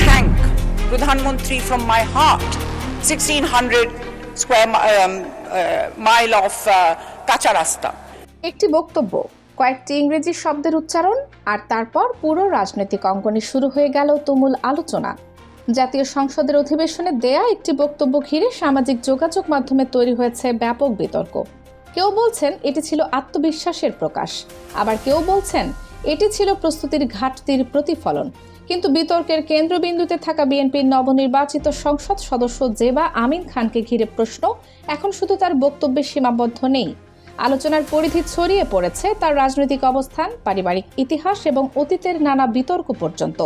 thank Pradhanmantri from my heart. 1600 square mile of কাঁচা রাস্তা। একটি বক্তব্য, কয়েকটি ইংরেজি শব্দের উচ্চারণ, আর তারপর পুরো রাজনৈতিক অঙ্গনে শুরু হয়ে গেল তুমুল আলোচনা। জাতীয় সংসদের অধিবেশনে দেয়া একটি বক্তব্য ঘিরে সামাজিক যোগাযোগ মাধ্যমে তৈরি হয়েছে ব্যাপক বিতর্ক। কেউ বলছেন এটি ছিল আত্মবিশ্বাসের প্রকাশ, আবার কেউ বলছেন এটি ছিল প্রস্তুতির ঘাটতির প্রতিফলন। কিন্তু বিতর্কের কেন্দ্রবিন্দুতে থাকা বিএনপির নবনির্বাচিত সংসদ সদস্য জেবা আমিন খানকে ঘিরে প্রশ্ন এখন শুধু তার বক্তব্যে সীমাবদ্ধ নেই। আলোচনার পরিধি ছড়িয়ে পড়েছে তার রাজনৈতিক অবস্থান, পারিবারিক ইতিহাস এবং অতীতের নানা বিতর্ক পর্যন্ত।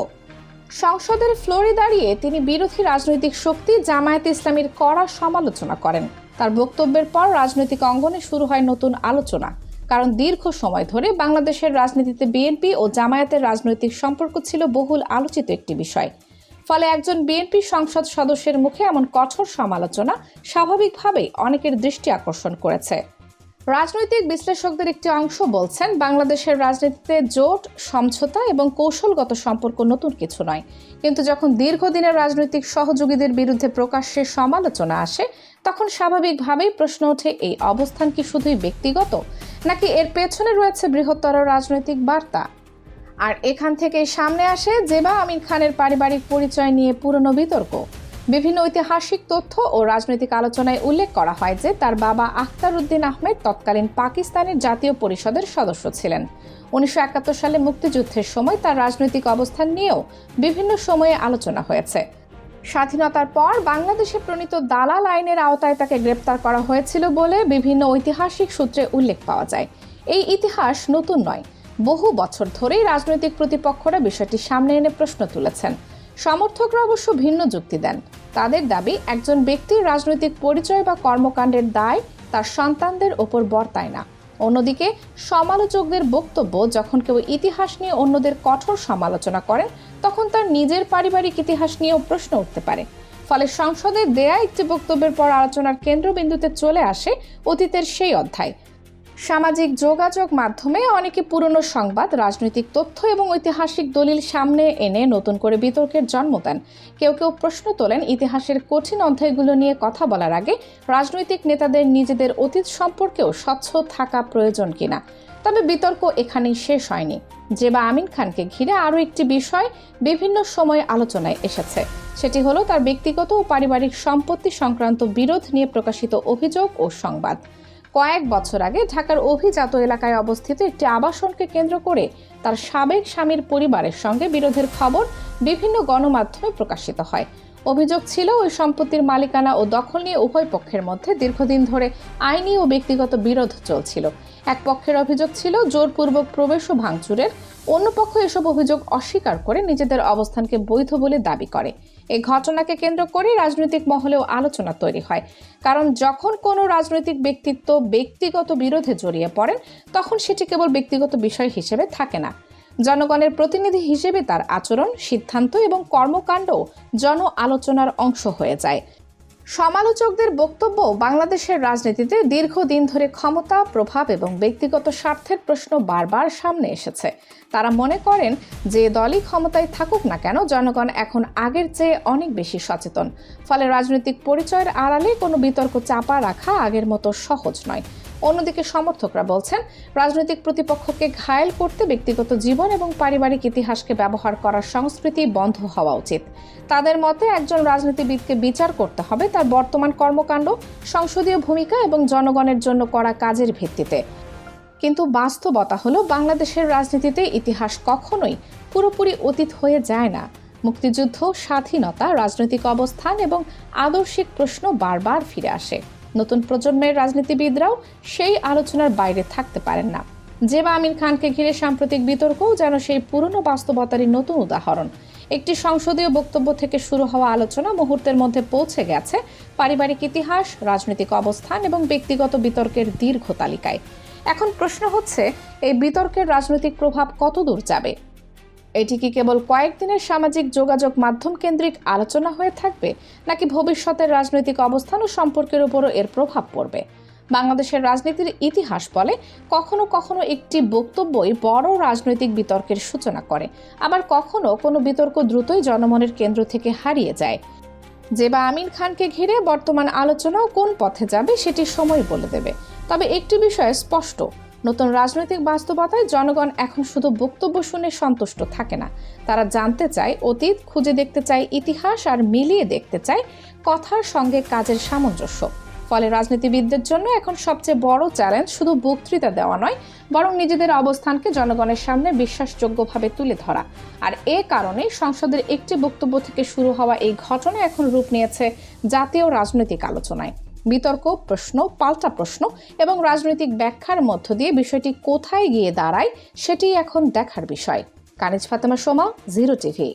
সংসদের ফ্লোরে দাঁড়িয়ে তিনি বিরোধী রাজনৈতিক শক্তি জামায়াতে ইসলামীর কড়া সমালোচনা করেন। তার বক্তব্যের পর রাজনৈতিক অঙ্গনে শুরু হয় নতুন আলোচনা, কারণ দীর্ঘ সময় ধরে বাংলাদেশের রাজনীতিতে বিএনপি ও জামায়াতের রাজনৈতিক সম্পর্ক ছিল বহুল আলোচিত একটি বিষয়। ফলে একজন বিএনপি সংসদ সদস্যের মুখে এমন কঠোর সমালোচনা স্বাভাবিকভাবেই অনেকের দৃষ্টি আকর্ষণ করেছে। রাজনৈতিক বিশ্লেষকদের একটি অংশ বলছেন, বাংলাদেশের রাজনীতিতে জোট, সমঝোতা এবং কৌশলগত সম্পর্ক নতুন কিছু নয়, কিন্তু যখন দীর্ঘদিনের রাজনৈতিক সহযোগীদের বিরুদ্ধে প্রকাশ্যে সমালোচনা আসে তখন স্বাভাবিকভাবেই প্রশ্ন ওঠে, এই অবস্থান কি শুধুই ব্যক্তিগত, নাকি এর পেছনে রয়েছে বৃহত্তর রাজনৈতিক বার্তা? আর এখান থেকেই সামনে আসে জেবা আমিন খানের পারিবারিক পরিচয় নিয়ে পুরনো বিতর্ক। বিভিন্ন ঐতিহাসিক তথ্য ও রাজনৈতিক আলোচনায় উল্লেখ করা হয় যে তার বাবা আখতার উদ্দিন আহমেদ তৎকালীন পাকিস্তানের জাতীয় পরিষদের সদস্য ছিলেন। 1971 সালে মুক্তিযুদ্ধের সময় তার রাজনৈতিক অবস্থান নিয়েও বিভিন্ন সময়ে আলোচনা হয়েছে। স্বাধীনতার পর বাংলাদেশে প্রণীত দালাল আইনের আওতায় তাকে গ্রেপ্তার করা হয়েছিল বলে বিভিন্ন ঐতিহাসিক সূত্রে উল্লেখ পাওয়া যায়। এই ইতিহাস নতুন নয়, বহু বছর ধরেই রাজনৈতিক প্রতিপক্ষরা বিষয়টি সামনে এনে প্রশ্ন তুলেছেন। সমর্থকরা অবশ্য ভিন্ন যুক্তি দেন। তাদের দাবি, একজন ব্যক্তির রাজনৈতিক পরিচয় বা কর্মকাণ্ডের দায় তার সন্তানদের ওপর বর্তায় না। অন্যদিকে সমালোচকদের বক্তব্য, যখন কেউ ইতিহাস নিয়ে অন্যদের কঠোর সমালোচনা করেন তখন তার নিজের পারিবারিক ইতিহাস নিয়েও প্রশ্ন উঠতে পারে। ফলে সংসদে দেয়া একটি বক্তব্যের পর আলোচনার কেন্দ্রবিন্দুতে চলে আসে অতীতের সেই অধ্যায়। সামাজিক যোগাযোগ মাধ্যমে অনেকে পুরনো সংবাদ, রাজনৈতিক তথ্য এবং ঐতিহাসিক দলিল সামনে এনে নতুন করে বিতর্কের জন্ম দেন। কেউ কেউ প্রশ্ন তোলেন, ইতিহাসের কঠিন অধ্যায়গুলো নিয়ে কথা বলার আগে রাজনৈতিক নেতাদের নিজেদের অতীত সম্পর্কেও স্বচ্ছ থাকা প্রয়োজন কিনা। তবে বিতর্ক এখানেই শেষ হয়নি। জেবা আমিন খানকে ঘিরে আরও একটি বিষয় বিভিন্ন সময়ে আলোচনায় এসেছে, সেটি হলো তার ব্যক্তিগত ও পারিবারিক সম্পত্তি সংক্রান্ত বিরোধ নিয়ে প্রকাশিত অভিযোগ ও সংবাদ। কয়েক বছর আগে ঢাকার অভিজাত এলাকায় অবস্থিত একটি আবাসনকে কেন্দ্র করে তার সাবেক স্বামীর পরিবারের সঙ্গে বিরোধের খবর বিভিন্ন গণমাধ্যমে প্রকাশিত হয়। অভিযোগ ছিল, ওই সম্পত্তির মালিকানা ও দখল নিয়ে উভয় পক্ষের মধ্যে দীর্ঘদিন ধরে আইনি ও ব্যক্তিগত বিরোধ চলছিল। এক পক্ষের অভিযোগ ছিল জোরপূর্বক প্রবেশ ও ভাঙচুরের, অন্য পক্ষ এসব অভিযোগ অস্বীকার করে নিজেদের অবস্থানকে বৈধ বলে দাবি করে। এই ঘটনাকে কেন্দ্র করে রাজনৈতিক মহলেও আলোচনা তৈরি হয়, কারণ যখন কোনো রাজনৈতিক ব্যক্তিত্ব ব্যক্তিগত বিরোধে জড়িয়ে পড়েন তখন সেটি কেবল ব্যক্তিগত বিষয় হিসেবে থাকে না। জনগণের প্রতিনিধি হিসেবে তার আচরণ, সিদ্ধান্ত এবং কর্মকাণ্ড জন আলোচনার অংশ হয়ে যায়। সমালোচকদের বক্তব্য, বাংলাদেশের রাজনীতিতে দীর্ঘদিন ধরে ক্ষমতা, প্রভাব এবং ব্যক্তিগত স্বার্থের প্রশ্ন বারবার সামনে এসেছে। তারা মনে করেন যে দলই ক্ষমতায় থাকুক না কেন, জনগণ এখন আগের চেয়ে অনেক বেশি সচেতন। ফলে রাজনৈতিক পরিচয়ের আড়ালে কোনো বিতর্ক চাপা রাখা আগের মতো সহজ নয়। অন্যদিকে সমর্থকরা বলছেন, রাজনৈতিক প্রতিপক্ষকে ঘায়েল করতে ব্যক্তিগত জীবন এবং পারিবারিক ইতিহাসকে ব্যবহার করার সংস্কৃতি বন্ধ হওয়া উচিত। তাদের মতে একজন রাজনীতিবিদকে বিচার করতে হবে তার বর্তমান কর্মকাণ্ড, সংসদীয় ভূমিকা এবং জনগণের জন্য করা কাজের ভিত্তিতে। কিন্তু বাস্তবতা হলো, বাংলাদেশের রাজনীতিতে ইতিহাস কখনোই পুরোপুরি অতীত হয়ে যায় না। মুক্তিযুদ্ধ, স্বাধীনতা, রাজনৈতিক অবস্থান এবং আদর্শিক প্রশ্ন বারবার ফিরে আসে। নতুন প্রজন্মের রাজনীতিবিদরাও সেই আলোচনার বাইরে থাকতে পারেন না। জেবা আমিন খানকে ঘিরে সাম্প্রতিক বিতর্কও যেন সেই পুরনো বাস্তবতারই নতুন উদাহরণ। একটি সংসদীয় বক্তব্য থেকে শুরু হওয়া আলোচনা মুহূর্তের মধ্যে পৌঁছে গেছে পারিবারিক ইতিহাস, রাজনৈতিক অবস্থান এবং ব্যক্তিগত বিতর্কের দীর্ঘ তালিকায়। এখন প্রশ্ন হচ্ছে, এই বিতর্কের রাজনৈতিক প্রভাব কতদূর যাবে? এটি কি কেবল কয়েকদিনের সামাজিক যোগাযোগ মাধ্যম কেন্দ্রিক আলোচনা হয়ে থাকবে, নাকি ভবিষ্যতের রাজনৈতিক অবস্থান ও সম্পর্কের উপরও এর প্রভাব পড়বে? বাংলাদেশের রাজনীতির ইতিহাস বলে কখনো কখনো একটি বক্তব্যই বড় রাজনৈতিক বিতর্কের সূচনা করে, আবার কখনো কোনো বিতর্ক দ্রুতই জনমনের কেন্দ্র থেকে হারিয়ে যায়। যে বা আমির খানকে ঘিরে বর্তমান আলোচনাও কোন পথে যাবে সেটি সময় বলে দেবে। তবে একটি বিষয় স্পষ্ট, নতুন রাজনৈতিক বাস্তবতায় জনগণ এখন শুধু বক্তব্য শুনে সন্তুষ্ট থাকে না। তারা জানতে চায় অতীত, খুঁজে দেখতে চায় ইতিহাস, আর মিলিয়ে দেখতে চায় কথার সঙ্গে কাজের সামঞ্জস্য। ফলে রাজনীতিবিদদের জন্য এখন সবচেয়ে বড় চ্যালেঞ্জ শুধু বক্তৃতা দেওয়া নয়, বরং নিজেদের অবস্থানকে জনগণের সামনে বিশ্বাসযোগ্যভাবে তুলে ধরা। আর এ কারণে সংসদের একটি বক্তব্য থেকে শুরু হওয়া এই ঘটনা এখন রূপ নিয়েছে জাতীয় রাজনৈতিক আলোচনায়। বিতর্ক, প্রশ্ন, পাল্টা প্রশ্ন এবং রাজনৈতিক ব্যাখ্যার মধ্য দিয়ে বিষয়টি কোথায় গিয়ে দাঁড়ায় সেটি এখন দেখার বিষয়। কানিজ ফাতেমা সোমা, 0 টিভি।